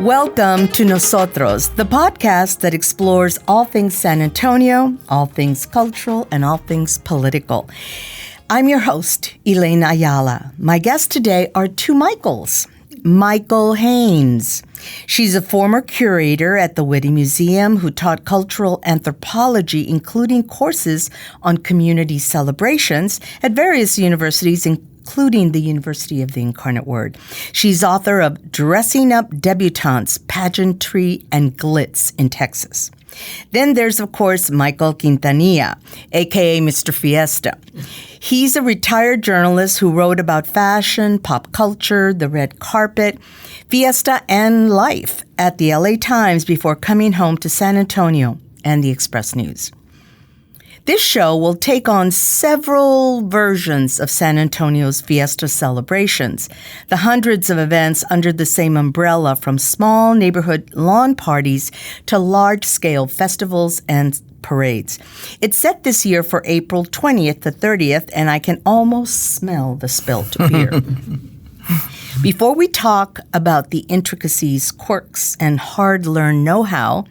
Welcome to Nosotros, the podcast that explores all things San Antonio, all things cultural, and all things political. I'm your host, Elaine Ayala. My guests today are two Michaels. Michaele Haynes. She's a former curator at the Witte Museum who taught cultural anthropology, including courses on community celebrations at various universities, including the University of the Incarnate Word. She's author of Dressing Up Debutantes, Pageantry, and Glitz in Texas. Then there's, of course, Michaele Quintanilla, a.k.a. Mr. Fiesta. He's a retired journalist who wrote about fashion, pop culture, the red carpet, Fiesta, and life at the LA Times before coming home to San Antonio and the Express News. This show will take on several versions of San Antonio's Fiesta celebrations, the hundreds of events under the same umbrella, from small neighborhood lawn parties to large-scale festivals and parades. It's set this year for April 20th to 30th, and I can almost smell the spilt beer. Before we talk about the intricacies, quirks, and hard-learned know-how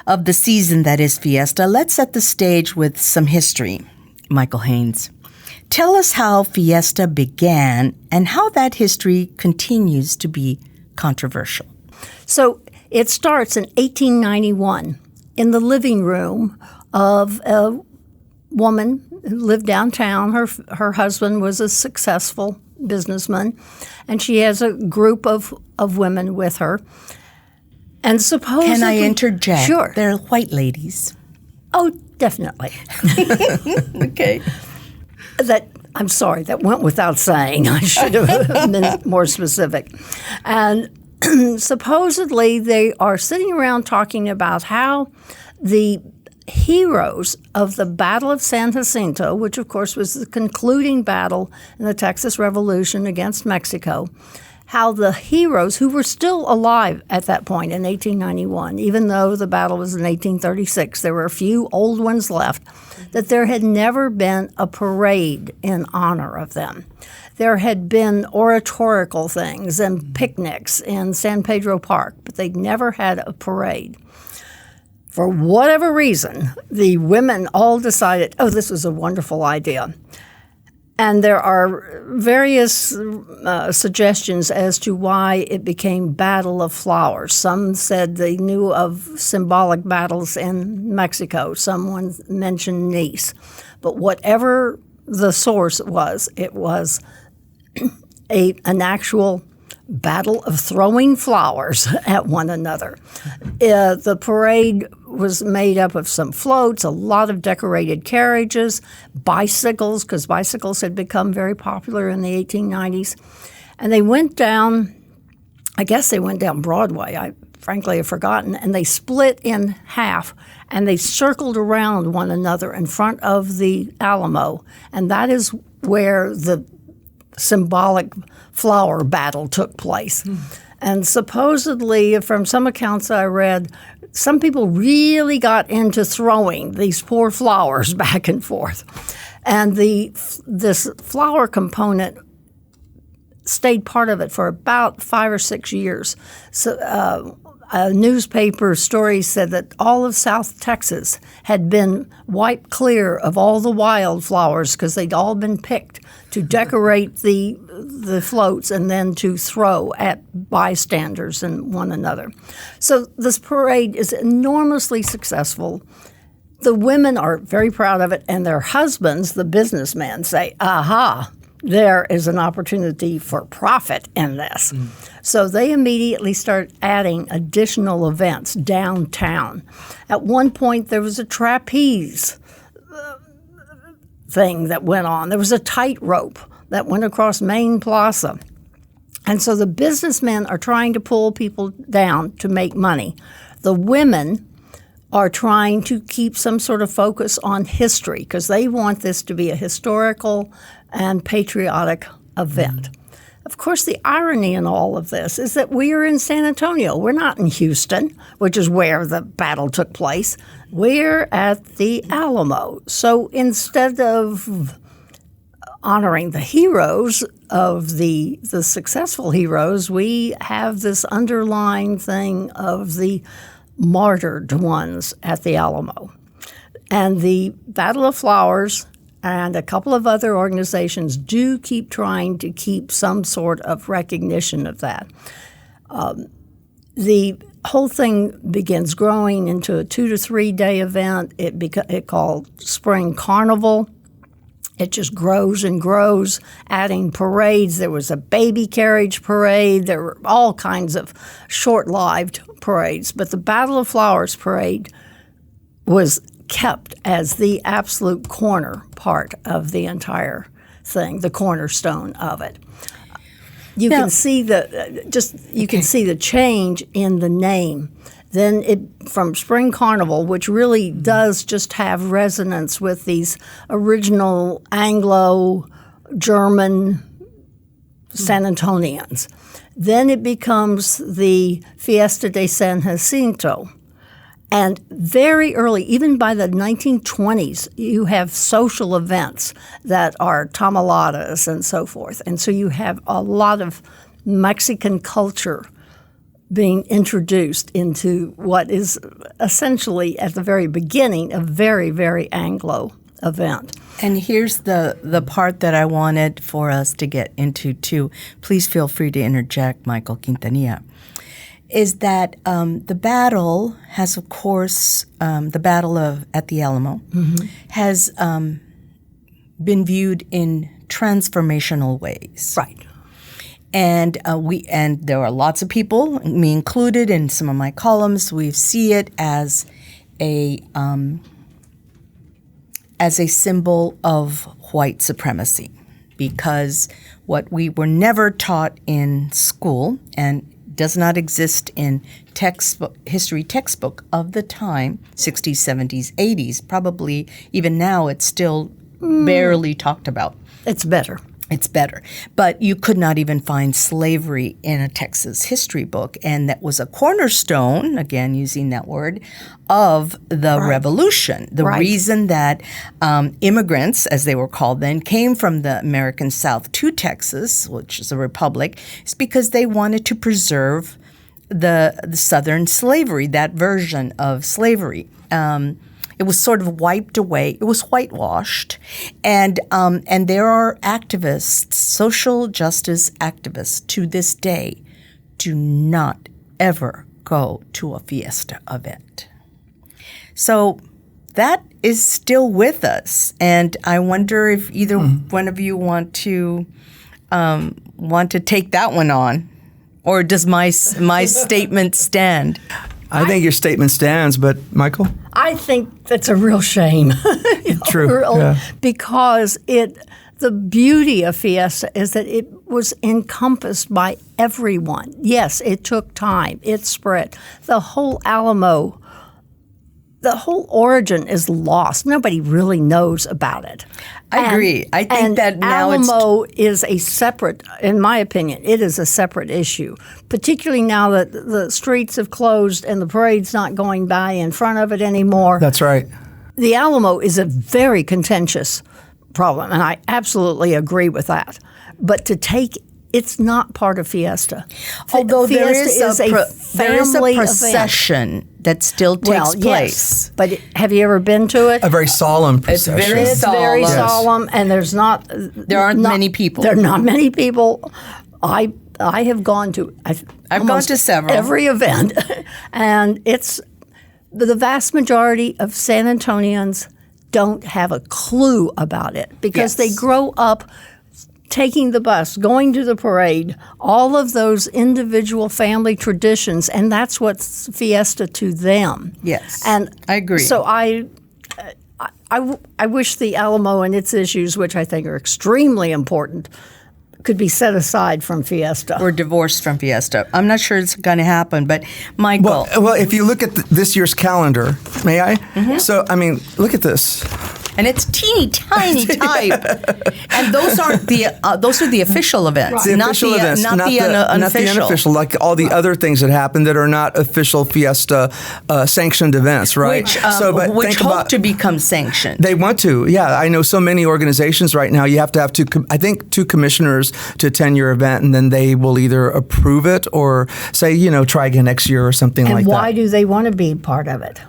of the season that is Fiesta, let's set the stage with some history. Michaele Haynes, tell us how Fiesta began and how that history continues to be controversial. So it starts in 1891 in the living room of a woman who lived downtown. Her husband was a successful businessman, and she has a group of women with her. And supposedly, can I interject? Sure. They're white ladies. Oh, definitely. Okay. I'm sorry, that went without saying. I should have been more specific. And supposedly they are sitting around talking about how the heroes of the Battle of San Jacinto, which of course was the concluding battle in the Texas Revolution against Mexico, how the heroes who were still alive at that point in 1891, even though the battle was in 1836, there were a few old ones left, that there had never been a parade in honor of them. There had been oratorical things and picnics in San Pedro Park, but they'd never had a parade. For whatever reason, the women all decided, oh, this was a wonderful idea. And there are various suggestions as to why it became Battle of Flowers. Some said they knew of symbolic battles in Mexico. Someone mentioned Nice. But whatever the source was, it was an actual battle of throwing flowers at one another. The parade was made up of some floats, a lot of decorated carriages, bicycles, because bicycles had become very popular in the 1890s. And they went down, I guess they went down Broadway. I frankly have forgotten. And they split in half, and they circled around one another in front of the Alamo. And that is where the symbolic flower battle took place. And supposedly, from some accounts I read, some people really got into throwing these poor flowers back and forth. And this flower component stayed part of it for about 5 or 6 years. So a newspaper story said that all of South Texas had been wiped clear of all the wildflowers because they'd all been picked to decorate the floats and then to throw at bystanders and one another. So this parade is enormously successful. The women are very proud of it, and their husbands, the businessmen, say, aha, there is an opportunity for profit in this. So they immediately start adding additional events downtown. At one point, there was a trapeze thing that went on. There was a tightrope that went across Main Plaza. And so the businessmen are trying to pull people down to make money. The women are trying to keep some sort of focus on history because they want this to be a historical and patriotic event. Of course, the irony in all of this is that we are in San Antonio. We're not in Houston, which is where the battle took place. We're at the Alamo. So instead of honoring the heroes of the successful heroes, we have this underlying thing of the martyred ones at the Alamo. And the Battle of Flowers and a couple of other organizations do keep trying to keep some sort of recognition of that. The whole thing begins growing into a 2 to 3 day event. It called Spring Carnival. It just grows and grows, adding parades. There was a baby carriage parade. There were all kinds of short-lived parades. But the Battle of Flowers parade was kept as the absolute corner part of the entire thing, the cornerstone of it. You can see the change in the name. Then from Spring Carnival, which really does just have resonance with these original Anglo-German San Antonians. Then it becomes the Fiesta de San Jacinto. And very early, even by the 1920s, you have social events that are tamaladas and so forth. And so you have a lot of Mexican culture being introduced into what is essentially, at the very beginning, a very, very Anglo event. And here's the part that I wanted for us to get into, too. Please feel free to interject, Michael Quintanilla. Is that the battle has, of course, the battle at the Alamo has been viewed in transformational ways. Right. And there are lots of people, me included, in some of my columns. We see it as a symbol of white supremacy, because what we were never taught in school and does not exist in history textbook of the time, 60s, 70s, 80s. Probably even now it's still barely talked about. It's better. It's better. But you could not even find slavery in a Texas history book. And that was a cornerstone, again, using that word, of the revolution. The reason that immigrants, as they were called then, came from the American South to Texas, which is a republic, is because they wanted to preserve the Southern slavery, that version of slavery. It was sort of wiped away. It was whitewashed. And there are activists, social justice activists, to this day, do not ever go to a Fiesta event. So that is still with us. And I wonder if either one of you want to take that one on, or does my statement stand? I think your statement stands, but Michael? I think that's a real shame. True. Because the beauty of Fiesta is that it was encompassed by everyone. Yes, it took time. It spread. The whole Alamo, the whole origin is lost. Nobody really knows about it. I agree. I think that now Alamo is a separate, in my opinion, it is a separate issue, particularly now that the streets have closed and the parade's not going by in front of it anymore. That's right. The Alamo is a very contentious problem, and I absolutely agree with that. But it's not part of Fiesta. Although Fiesta there is a procession event that still takes place. Yes, but have you ever been to it? A very solemn procession. It's very solemn, and there aren't many people. There are not many people. I have gone to I've gone to several. Every event, and it's the vast majority of San Antonians don't have a clue about it because they grow up taking the bus, going to the parade, all of those individual family traditions, and that's what's Fiesta to them. Yes, and I agree. So I wish the Alamo and its issues, which I think are extremely important, could be set aside from Fiesta. Or divorced from Fiesta. I'm not sure it's going to happen, but Michael. Well, if you look at this year's calendar, may I? Mm-hmm. So, I mean, look at this. and it's teeny tiny type. And those are the official events, The official events, not the unofficial, like all the other things that happen that are not official Fiesta sanctioned events, right? Which hope to become sanctioned. They want to, yeah. I know so many organizations right now. You have to have two commissioners to attend your event, and then they will either approve it or say, try again next year or something like that. And why do they want to be part of it?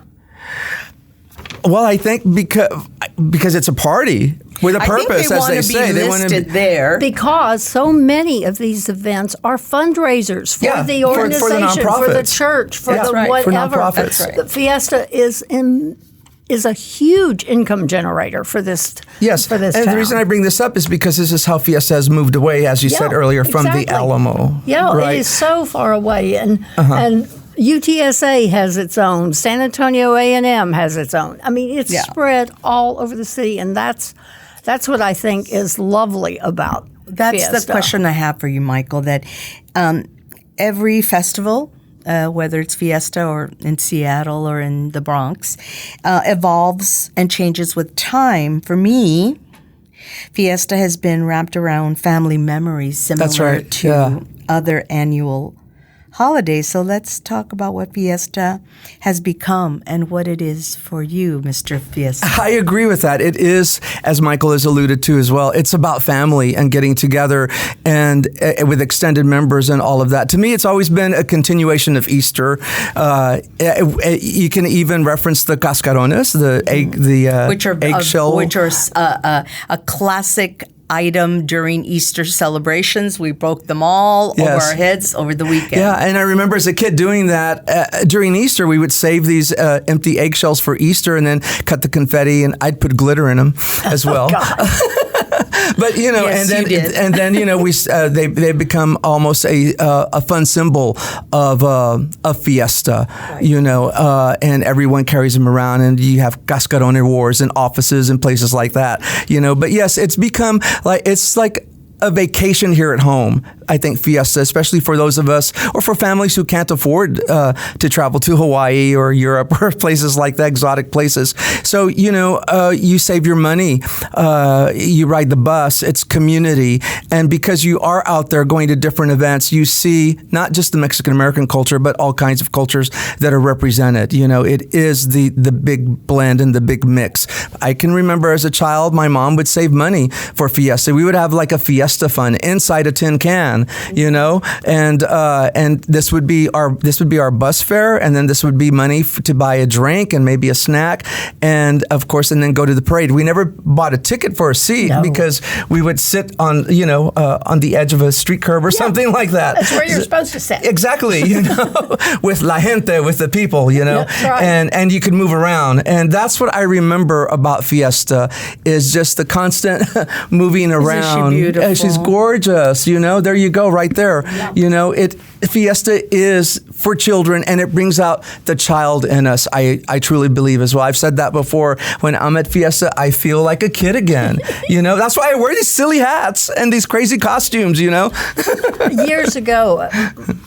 Well, I think because it's a party with a purpose, as they say. They want to be listed there. Because so many of these events are fundraisers for the organization, for the church, for the whatever. For nonprofits. The Fiesta is a huge income generator for this. Yes, for this and town. the reason I bring this up is because this is how Fiesta has moved away, as you said earlier, from the Alamo. Yeah, right? It is so far away, and UTSA has its own. San Antonio A&M has its own. I mean, it's spread all over the city, and that's what I think is lovely about Fiesta. The question I have for you, Michael, that every festival, whether it's Fiesta or in Seattle or in the Bronx, evolves and changes with time. For me, Fiesta has been wrapped around family memories similar to other annual holidays. So let's talk about what Fiesta has become and what it is for you, Mr. Fiesta. I agree with that. It is, as Michael has alluded to as well, it's about family and getting together and with extended members and all of that. To me, it's always been a continuation of Easter. You can even reference the cascarones, the eggshell. Which are a classic item during Easter celebrations. We broke them all over our heads over the weekend. Yeah, and I remember as a kid doing that during Easter. We would save these empty eggshells for Easter and then cut the confetti, and I'd put glitter in them as well. But yes, and then they become almost a fun symbol of Fiesta, right. And everyone carries them around, and you have cascarone wars in offices and places like that, But yes, it's become like a vacation here at home. I think Fiesta, especially for those of us or for families who can't afford to travel to Hawaii or Europe or places like that, exotic places. So, you save your money, you ride the bus, it's community. And because you are out there going to different events, you see not just the Mexican-American culture, but all kinds of cultures that are represented. It is the big blend and the big mix. I can remember as a child, my mom would save money for Fiesta. We would have like a Fiesta fund inside a tin can. And this would be our bus fare, and then this would be money to buy a drink and maybe a snack, and of course, and then go to the parade. We never bought a ticket for a seat because we would sit on the edge of a street curb or something like that. That's where you're supposed to sit. Exactly, with la gente, with the people, That's right. and you could move around, and that's what I remember about Fiesta is just the constant moving around. Isn't she beautiful? She's gorgeous, There you go, right there. Yeah. Fiesta is for children, and it brings out the child in us. I truly believe as well. I've said that before. When I'm at Fiesta, I feel like a kid again. That's why I wear these silly hats and these crazy costumes. Years ago,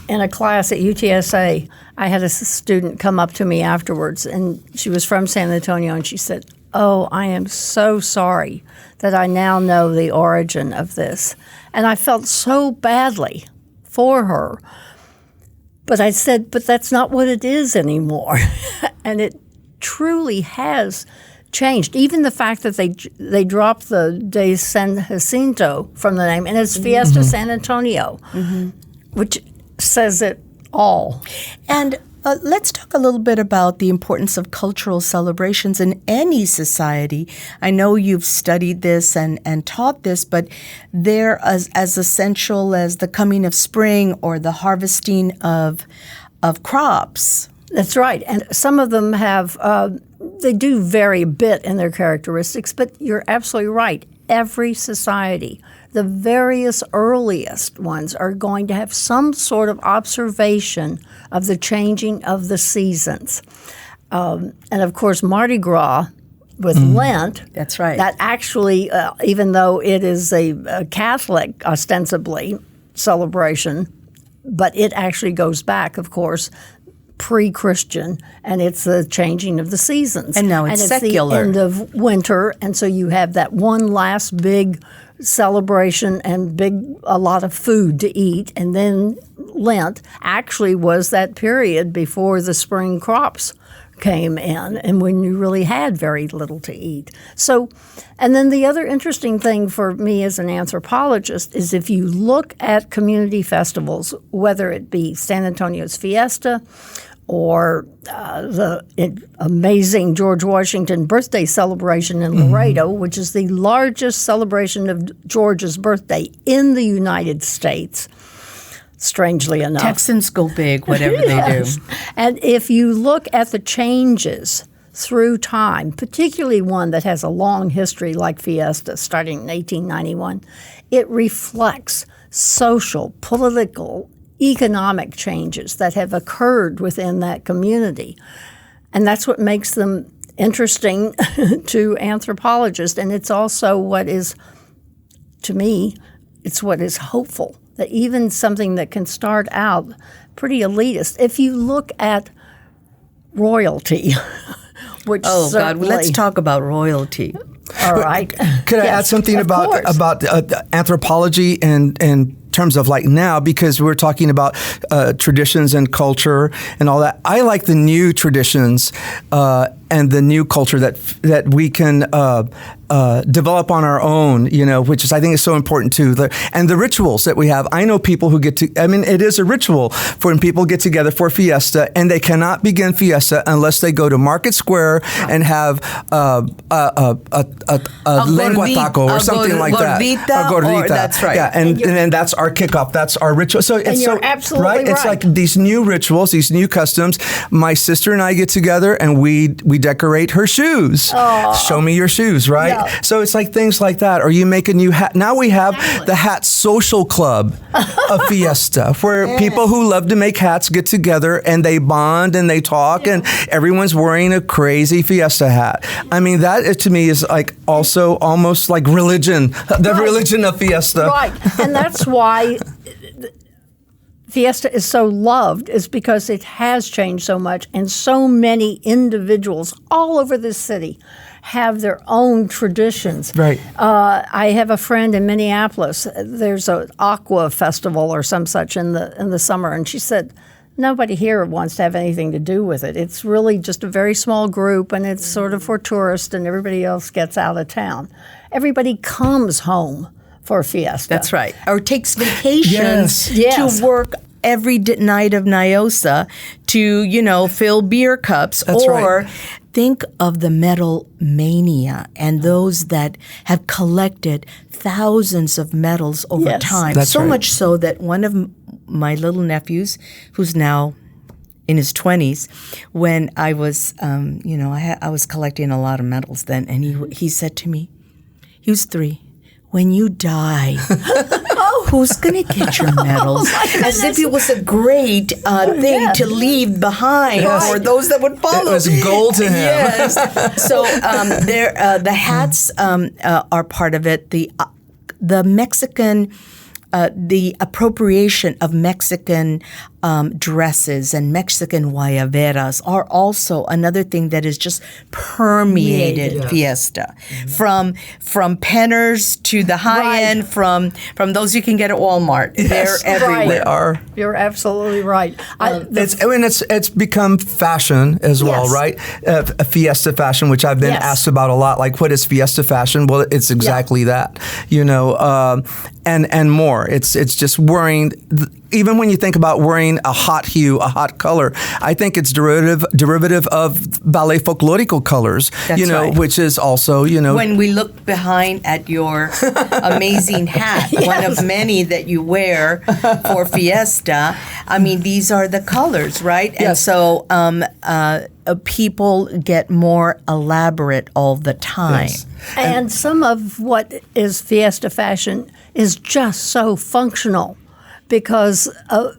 in a class at UTSA, I had a student come up to me afterwards, and she was from San Antonio, and she said, "Oh, I am so sorry that I now know the origin of this." And I felt so badly for her. But I said, but that's not what it is anymore. And it truly has changed. Even the fact that they dropped the de San Jacinto from the name, and it's Fiesta San Antonio, which says it all. And let's talk a little bit about the importance of cultural celebrations in any society. I know you've studied this and taught this, but they're as essential as the coming of spring or the harvesting of crops. That's right. And some of them have, they do vary a bit in their characteristics, but you're absolutely right. Every society, the various earliest ones, are going to have some sort of observation of the changing of the seasons. And of course, Mardi Gras with Lent. That's right. That actually, even though it is a Catholic, ostensibly, celebration, but it actually goes back, of course, pre-Christian, and it's the changing of the seasons. And now it's secular. The end of winter, and so you have that one last big celebration and a lot of food to eat, and then Lent actually was that period before the spring crops came in and when you really had very little to eat. So, and then the other interesting thing for me as an anthropologist is if you look at community festivals, whether it be San Antonio's Fiesta or the amazing George Washington birthday celebration in Laredo, which is the largest celebration of George's birthday in the United States, strangely enough. Texans go big, whatever they do. And if you look at the changes through time, particularly one that has a long history like Fiesta starting in 1891, it reflects social, political, economic changes that have occurred within that community. And that's what makes them interesting to anthropologists. And it's also what is, to me, it's what is hopeful. That even something that can start out pretty elitist, if you look at royalty, which God, let's talk about royalty. All right. Could I add something about anthropology in terms of like now, because we're talking about traditions and culture and all that. I like the new traditions and the new culture that we can develop on our own, which is, I think, is so important too. And the rituals that we have. I know people who it is a ritual for when people get together for Fiesta, and they cannot begin Fiesta unless they go to Market Square and have a lengua taco or something like that. A gordita. That's right. Yeah, and then that's our kickoff. That's our ritual. So it's you're absolutely right. It's like these new rituals, these new customs. My sister and I get together and we decorate her shoes. Show me your shoes, right? Yeah. So it's like things like that. Or you make a new hat. Now we have the Hat Social Club of Fiesta, where people who love to make hats get together and they bond and they talk, and everyone's wearing a crazy Fiesta hat. I mean, that to me is like also almost like religion, the religion of Fiesta. Right, and that's why Fiesta is so loved, is because it has changed so much, and so many individuals all over this city have their own traditions. Right. I have a friend in Minneapolis. There's an aqua festival or some such in the summer, and she said nobody here wants to have anything to do with it. It's really just a very small group, and it's sort of for tourists, and everybody else gets out of town. Everybody comes home for Fiesta. That's right. Or takes vacations to work every night of Niosa to, fill beer cups. That's right. Think of the metal mania and those that have collected thousands of medals over time. That's right. Much so that one of my little nephews, who's now in his 20s, when I was, I was collecting a lot of medals then, and he said to me, he was 3, when you die, who's going to get your medals? As if it was a great thing to leave behind for those that would follow. It was gold to him. Yes. So the hats are part of it. The Mexican, the appropriation of Mexican dresses and Mexican guayaberas are also another thing that has just permeated Fiesta. From penners to the high end, from those you can get at Walmart. Yes, they're everywhere. They are. You're absolutely right. It's become fashion as well, right? A Fiesta fashion, which I've been asked about a lot. Like, what is Fiesta fashion? Well, it's exactly that, and more. It's just wearing. Even when you think about wearing a hot hue, a hot color, I think it's derivative of ballet folklorico colors, right. Which is also, When we look behind at your amazing hat, one of many that you wear for Fiesta, I mean, these are the colors, right? Yes. And so people get more elaborate all the time. Yes. And some of what is Fiesta fashion is just so functional, because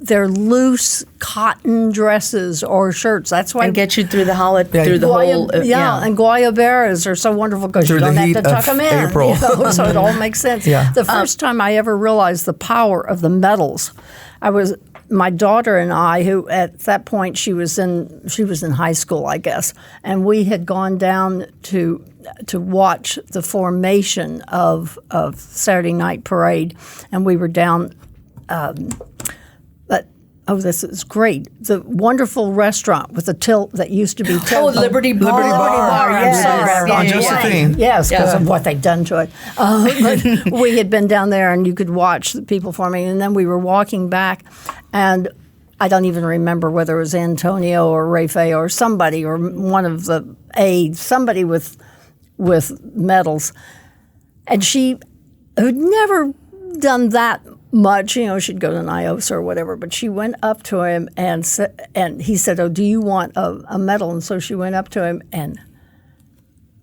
they're loose cotton dresses or shirts. That's why And get you through the holiday, through the whole. And guayaberas are so wonderful because you don't have to tuck them in. April. So it all makes sense. Yeah. The first time I ever realized the power of the metals, my daughter and I, who at that point she was in high school, I guess, and we had gone down to watch the formation of Saturday Night Parade, and we were down. This is great. The wonderful restaurant with the tilt that used to be tilt. Oh, Liberty Bar. Liberty Bar. Yes. On Josephine. Yes, because of what they'd done to it. But we had been down there, and you could watch the people forming. And then we were walking back, and I don't even remember whether it was Antonio or Rafael or somebody or one of the aides, somebody with medals. And she had never done that much, she'd go to an IOS or whatever, but she went up to him and he said, "Oh, do you want a medal?" And so she went up to him and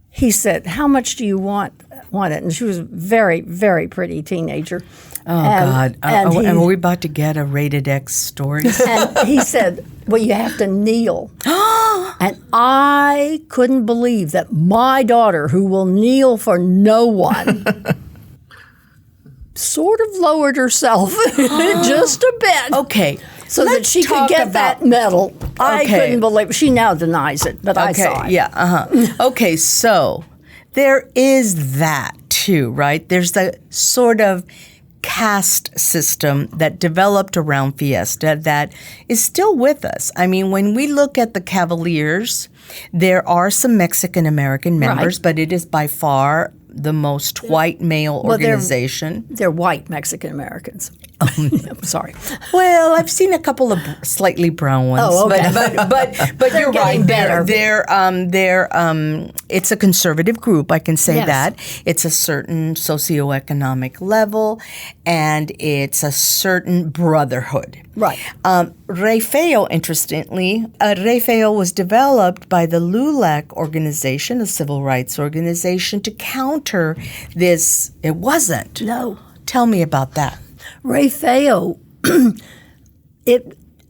he said, "How much do you want it?" And she was a very, very pretty teenager. Oh, God. Are we about to get a rated X story? And he said, "Well, you have to kneel." And I couldn't believe that my daughter, who will kneel for no one, sort of lowered herself just a bit. Okay. So that she could get that medal. I couldn't believe it. She now denies it, but I saw it. Yeah, Okay, so there is that too, right? There's the sort of caste system that developed around Fiesta that is still with us. I mean, when we look at the Cavaliers, there are some Mexican-American members, but it is by far the most white male organization. They're white Mexican Americans. I'm sorry. Well, I've seen a couple of slightly brown ones. Oh, okay. But you're right. Better. It's a conservative group. I can say Yes. that. It's a certain socioeconomic level, and it's a certain brotherhood. Right. Rafael, interestingly, Rafael was developed by the LULAC organization, a civil rights organization, to counter this. It wasn't. No. Tell me about that. Rafael,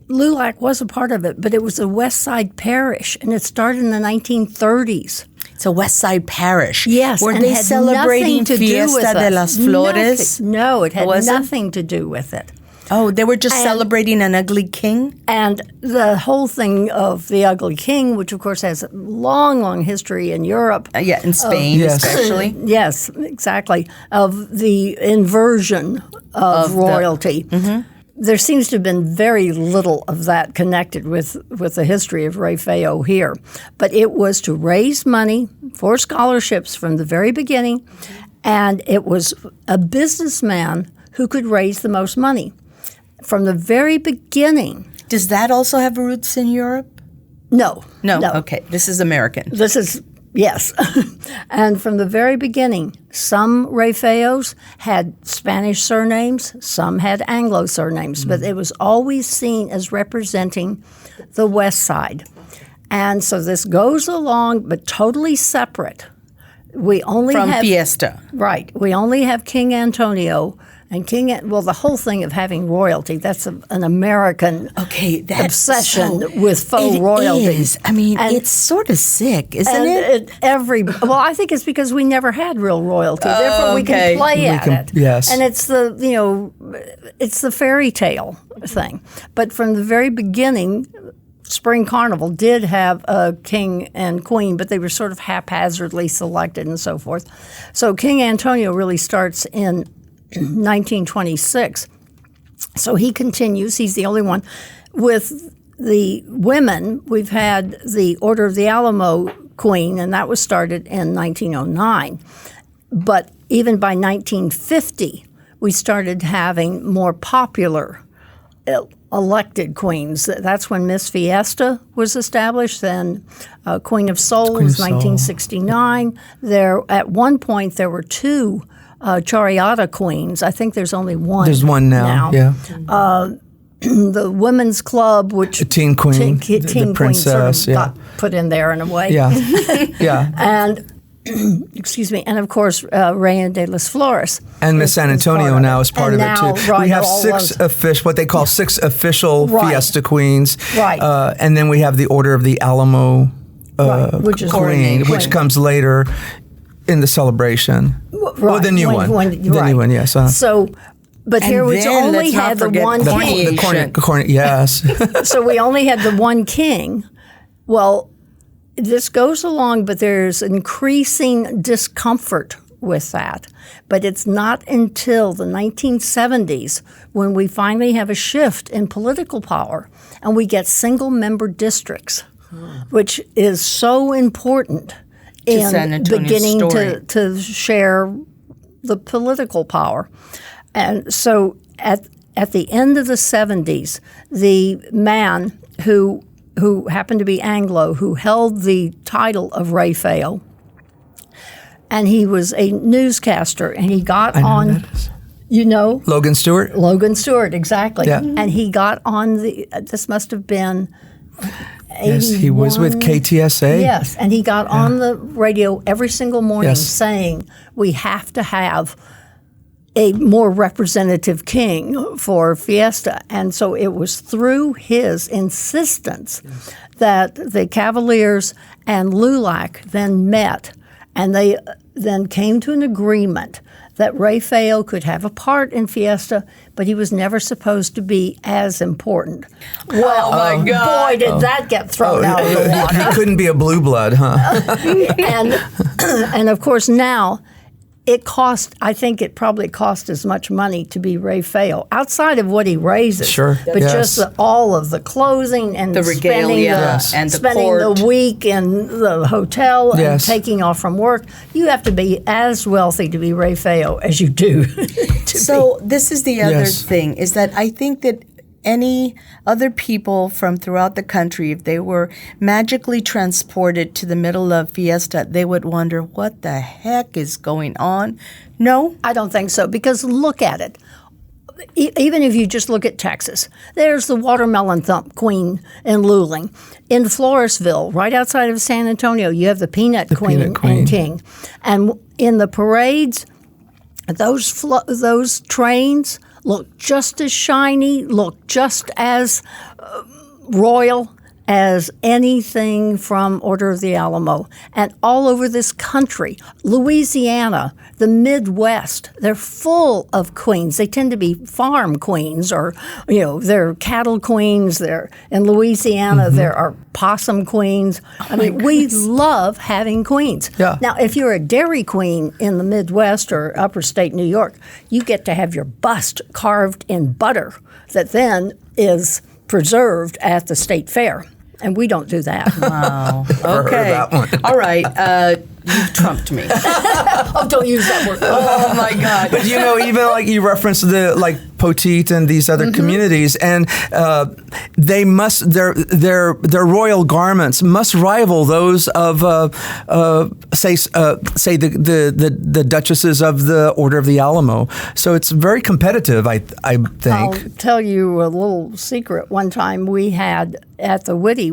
LULAC was a part of it, but it was a West Side parish, and it started in the 1930s. It's a West Side parish. Yes, Were and they had celebrating nothing to do Fiesta with de us. las Flores? Nothing. No, it had Was it? nothing to do with it. Oh, they were just celebrating an ugly king? And the whole thing of the ugly king, which of course has a long, long history in Europe. Yeah, in Spain Yes. especially. Yes, exactly. Of the inversion of royalty. There seems to have been very little of that connected with the history of Rafael here. But it was to raise money for scholarships from the very beginning, and it was a businessman who could raise the most money. From the very beginning. Does that also have roots in Europe? No. Okay. This is American. This is, yes. And from the very beginning, some Rafaels had Spanish surnames, some had Anglo surnames, but it was always seen as representing the West Side. And so this goes along, but totally separate. We only From have Fiesta. Right. We only have King Antonio. And the whole thing of having royalty, that's an American obsession with faux royalty. It is. I mean, it's sort of sick, isn't it? I think it's because we never had real royalty. Therefore, we can play at it. Yes. And it's the fairy tale thing. But from the very beginning, Spring Carnival did have a king and queen, but they were sort of haphazardly selected and so forth. So King Antonio really starts in 1926. So he continues. He's the only one. With the women, we've had the Order of the Alamo Queen, and that was started in 1909. But even by 1950, we started having more popular elected queens. That's when Miss Fiesta was established. Then Queen of Soul was 1969. At one point, there were two Chariota queens. I think there's only one. There's one now. Yeah. The women's club, which Teen Queen, Teen the Queen princess, sort of got put in there in a way. Yeah. Yeah. And excuse me, and of course, Reina de las Flores. And Miss San Antonio now is part of it too. Right, we have what they call six official Fiesta queens. Right. And then we have the Order of the Alamo which is Queen, which comes later in the celebration. Right. The new one. The new one, yes. So, but here we only had the one king. Yes. So we only had the one king. Well, this goes along, but there's increasing discomfort with that. But it's not until the 1970s when we finally have a shift in political power and we get single-member districts, which is so important in beginning to share the political power. And so at the end of the 70s, the man who happened to be Anglo, who held the title of Ray Feo, and he was a newscaster, and he got on, Logan Stewart? Logan Stewart, exactly. Yeah. And he got on this must have been 81. Yes, he was with KTSA. Yes, and he got on the radio every single morning saying, we have to have a more representative king for Fiesta. And so it was through his insistence that the Cavaliers and LULAC then met, and they then came to an agreement that Ray Feo could have a part in Fiesta, but he was never supposed to be as important. Well, my God. Boy, did that get thrown out of the water. He couldn't be a blue blood, huh? And of course now, I think it probably cost as much money to be Ray Feo, outside of what he raises. Sure. But just all of the clothing and the regalia and spending the week in the hotel and taking off from work. You have to be as wealthy to be Ray Feo as you do. This is the other thing, is that I think that any other people from throughout the country, if they were magically transported to the middle of Fiesta, they would wonder, what the heck is going on? No? I don't think so, because look at it. Even if you just look at Texas, there's the Watermelon Thump Queen in Luling. In Floresville, right outside of San Antonio, you have the Peanut Queen and King. And in the parades, those trains look just as shiny, look just as royal as anything from Order of the Alamo. And all over this country, Louisiana, the Midwest, they're full of queens. They tend to be farm queens, or, they're cattle queens. They're in Louisiana, there are possum queens. We love having queens. Yeah. Now, if you're a dairy queen in the Midwest or upper state New York, you get to have your bust carved in butter that then is preserved at the state fair. And we don't do that. Wow. Okay. All right. You've trumped me. Don't use that word. Oh my God. But even like you referenced the Poteet and these other communities, and they must their royal garments must rival those of say the duchesses of the Order of the Alamo. So it's very competitive, I think. I'll tell you a little secret. One time we had at the Whitty,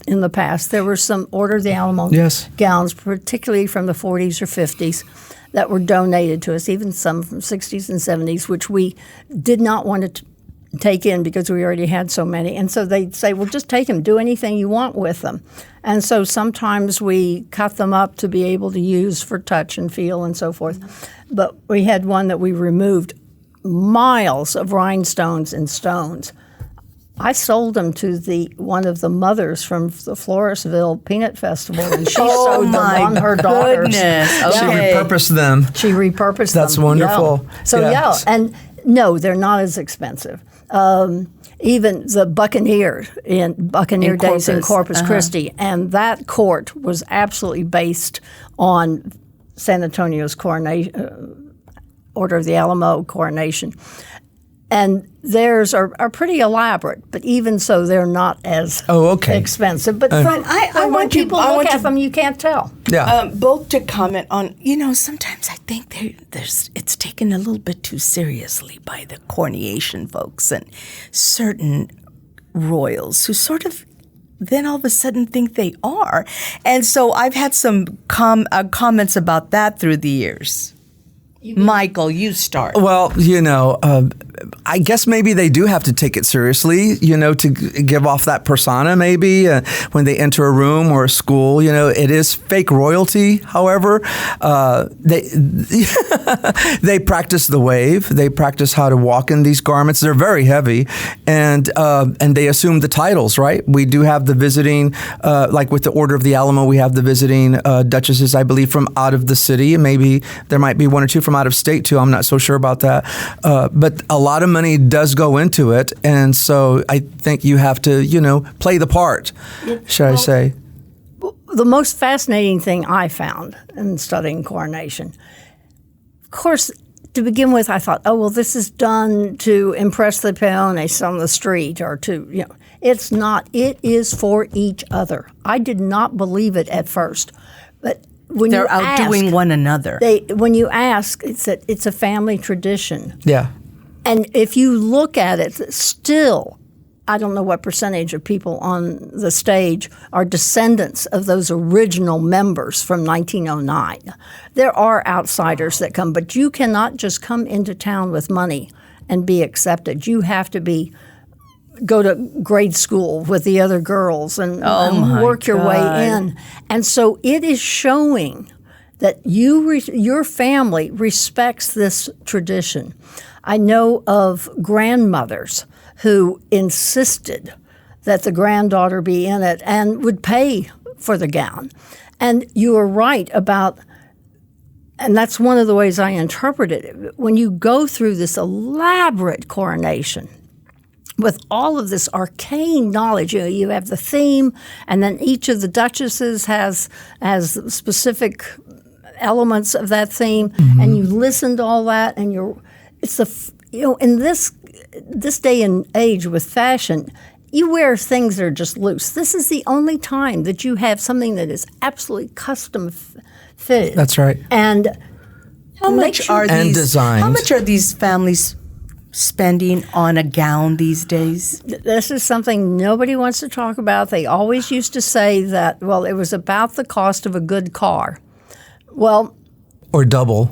in the past, there were some Order of the Alamo gowns, particularly from the 40s or 50s, that were donated to us, even some from 60s and 70s, which we did not want to take in because we already had so many. And so they'd say, well, just take them, do anything you want with them. And so sometimes we cut them up to be able to use for touch and feel and so forth. But we had one that we removed miles of rhinestones and stones. I sold them to one of the mothers from the Floresville Peanut Festival, and she sewed them on her daughters. Goodness. She repurposed them. She repurposed them. That's wonderful. Yeah. So and no, they're not as expensive. Even the Buccaneer Days in Corpus Christi, and that court was absolutely based on San Antonio's coronation, Order of the Alamo coronation. And theirs are pretty elaborate, but even so, they're not as expensive. But when people look at them, you can't tell. Yeah. Both to comment on, sometimes I think it's taken a little bit too seriously by the coronation folks and certain royals who sort of then all of a sudden think they are. And so I've had some comments about that through the years. Michael, you start. Well, I guess maybe they do have to take it seriously, to give off that persona maybe when they enter a room or a school. It is fake royalty, however. They practice the wave. They practice how to walk in these garments. They're very heavy, and they assume the titles, right? We do have the visiting, like with the Order of the Alamo, we have the visiting duchesses, I believe, from out of the city. Maybe there might be one or two from out of state too. I'm not so sure about that. But a lot of money does go into it. And so I think you have to, play the part, I say. The most fascinating thing I found in studying coronation, of course, to begin with, I thought, this is done to impress the peones on the street or to, it's not. It is for each other. I did not believe it at first. But when they're outdoing one another. When you ask, it's a family tradition. Yeah. And if you look at it, still, I don't know what percentage of people on the stage are descendants of those original members from 1909. There are outsiders that come, but you cannot just come into town with money and be accepted. You have to go to grade school with the other girls and work your way in. And so it is showing that your family respects this tradition. I know of grandmothers who insisted that the granddaughter be in it and would pay for the gown. And you are right about, and that's one of the ways I interpret it, when you go through this elaborate coronation, with all of this arcane knowledge, you have the theme, and then each of the duchesses has specific elements of that theme, and you listen to all that, and in this day and age with fashion, you wear things that are just loose. This is the only time that you have something that is absolutely custom fitted. That's right. And how much are these families spending on a gown these days? This is something nobody wants to talk about. They always used to say that, it was about the cost of a good car. Well, or double.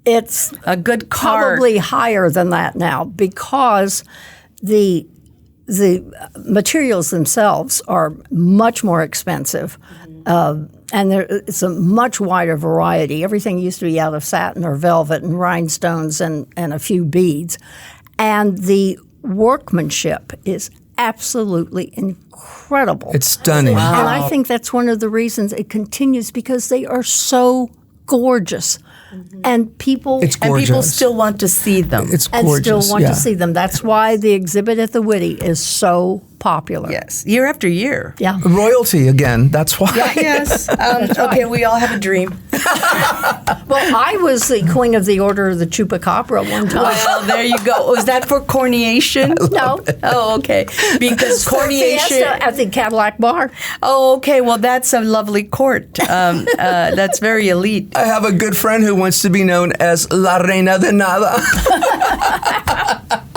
It's a good car. Probably higher than that now because the materials themselves are much more expensive. And it's a much wider variety. Everything used to be out of satin or velvet and rhinestones and a few beads. And the workmanship is absolutely incredible. It's stunning. Wow. And I think that's one of the reasons it continues because they are so gorgeous. And people still want to see them. It's gorgeous. And still want to see them. That's why the exhibit at the Whitty is so popular. Yes, year after year. Yeah. Royalty again. That's why. Yeah, yes. Okay, we all have a dream. Well, I was the queen of the Order of the Chupacabra one time. Well, there you go. Was that for coronation? No. Oh, okay. Because coronation Fiesta at the Cadillac Bar. Oh, okay. Well, that's a lovely court. That's very elite. I have a good friend who wants to be known as La Reina de Nada.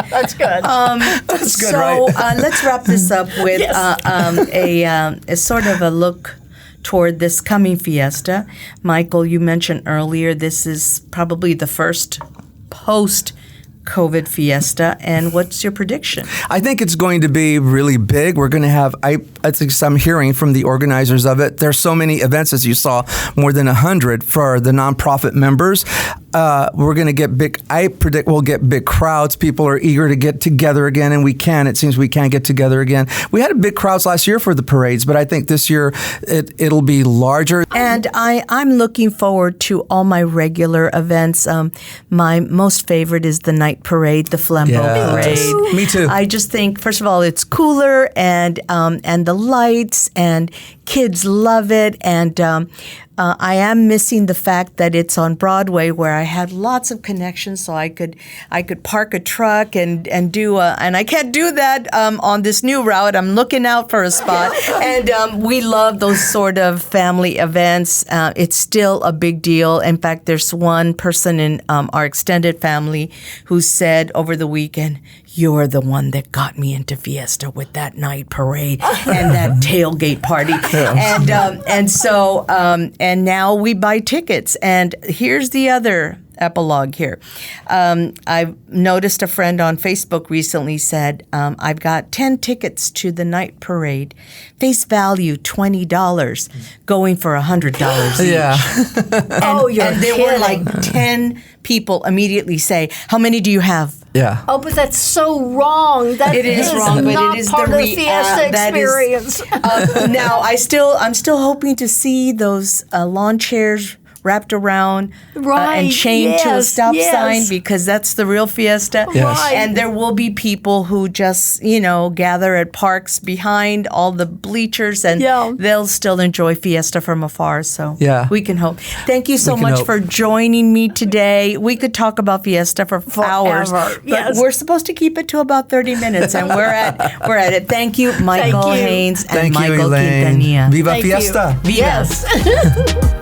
That's good. That's good, so, right? Let's wrap this up with a sort of a look toward this coming fiesta. Michael, you mentioned earlier this is probably the first post-COVID fiesta, and what's your prediction? I think it's going to be really big. We're going to have, I think I'm hearing from the organizers of it, there's so many events, as you saw, more than 100 for the nonprofit members. We're going to get big, I predict we'll get big crowds. People are eager to get together again, and it seems we can get together again. We had big crowds last year for the parades, but I think this year it'll be larger. And I'm looking forward to all my regular events. My most favorite is the night parade, the Flambeau Parade. Me too. I just think, first of all, it's cooler and the lights, and kids love it. And I am missing the fact that it's on Broadway, where I had lots of connections, so I could park a truck and do and I can't do that on this new route. I'm looking out for a spot, and we love those sort of family events. It's still a big deal. In fact, there's one person in our extended family who said over the weekend, you're the one that got me into Fiesta with that night parade and that tailgate party. And now we buy tickets. And here's the other epilogue here. I've noticed a friend on Facebook recently said, I've got 10 tickets to the night parade, face value $20, going for $100 each. Yeah. And there were like 10 people immediately say, how many do you have? Yeah. Oh, but that's so wrong. That It is wrong, but not it is part the of the Fiesta that is- experience. Now, I'm still hoping to see those lawn chairs wrapped around Right, and chained to a yes, stop yes. sign, because that's the real Fiesta. Yes. Right. And there will be people who just, gather at parks behind all the bleachers, and Yeah. they'll still enjoy Fiesta from afar. So Yeah. we can hope. Thank you so We can much hope. for joining me today. We could talk about Fiesta for hours, Forever, but yes. we're supposed to keep it to about 30 minutes, and we're at it. Thank you, Michaele you. Haynes and Thank you, Michael Elaine. Quintanilla. Viva Thank you. Fiesta. Viva. Yes.